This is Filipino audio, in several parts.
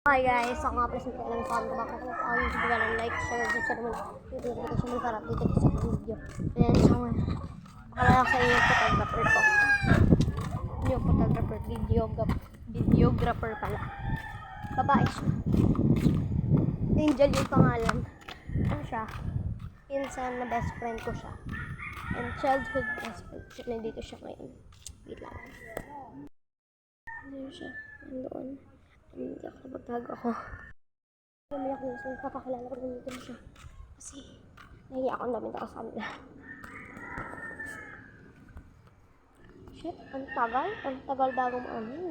Hi guys, ako nga pala sa mga alam saan ko baka kung ako yung video ng like, share, subscribe naman yung notification bell para updated sa aking video. And so, pakala sa inyo photographer ko. Yung photographer, videographer pala. Babae siya. Angel yung pangalan. Ano siya? Pinsan na best friend ko siya. And childhood best friend. So, nandito siya ngayon. Wait lang. Ano siya? Nandoon. Hindi ako magtago ako. Mamaya ko yung papakilala ko nandito na siya. Kasi nahiya ako ang daming tao sa kanila. Shit, ang tagal. Ang tagal bago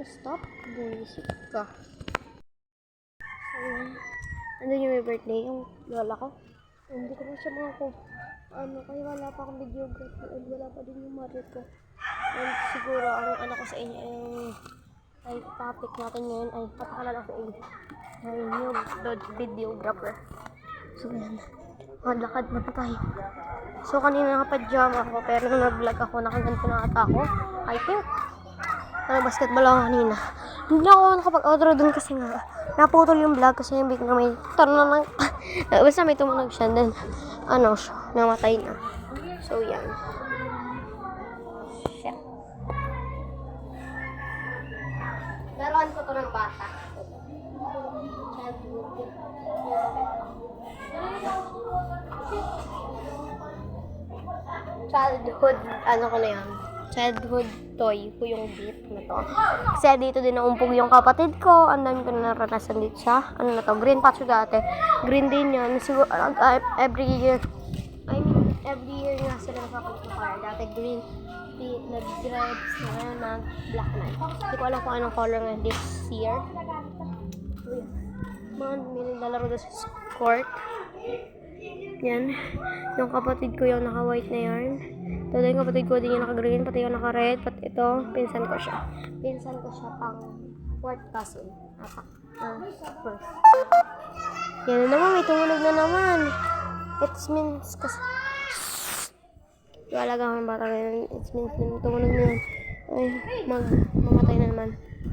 stop. Buisit ka. So, nandun yung may birthday, yung lola ko. Hindi ko pa siya mga kaya wala pa akong videographer and wala pa din yung mother ko. And siguro ang ano ko sa inyo ay topic natin ngayon ay papakalala ko ay new videographer. So yan, lakad na pa tayo. So kanina nakapadyama ako pero nung nag-vlog ako nakaganto na ata ako. I think basketball ako kanina. Hindi ako nakapag-outro dun kasi nga naputol yung vlog kasi yung big na may turn na basta may tumunog siya then namatay na. So yan. Shit. Laruan ko to ng bata. Childhood, ano ko na yan? Childhood toy ko yung beat na to. Kasi dito din naumpog yung kapatid ko. Ang dami ko na naranasan dito sa, green patch dati. Green din yun. Siguro, every year nga sila nakapag-fire. Dati green, nag-reds, nag-black na. Hindi ko alam kung anong color nga this year. May nilalaro doon sa court. Yan. Yung kapatid ko yung naka-white na yarn. Ito yung kapatid ko din yung naka-green, pati yung naka-red, pati ito, pinsan ko siya. Pinsan ko siya pang fourth cousin. First. Yan na naman, may tumunog na naman. It means kasi wala kang bata ngayon. It means tumunog na yun. Ay, mamatay na naman.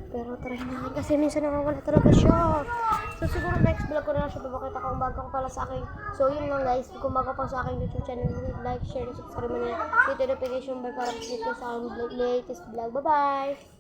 Pero try na kasi minsan nakawala talaga siya. So siguro next vlog ko na siya papakita kung bago ko pala sa akin. So yun lang guys, kung bago pa sa akin YouTube channel, like, share, and subscribe mo na. Hit the notification bell para update ko sa aking latest vlog. Bye bye!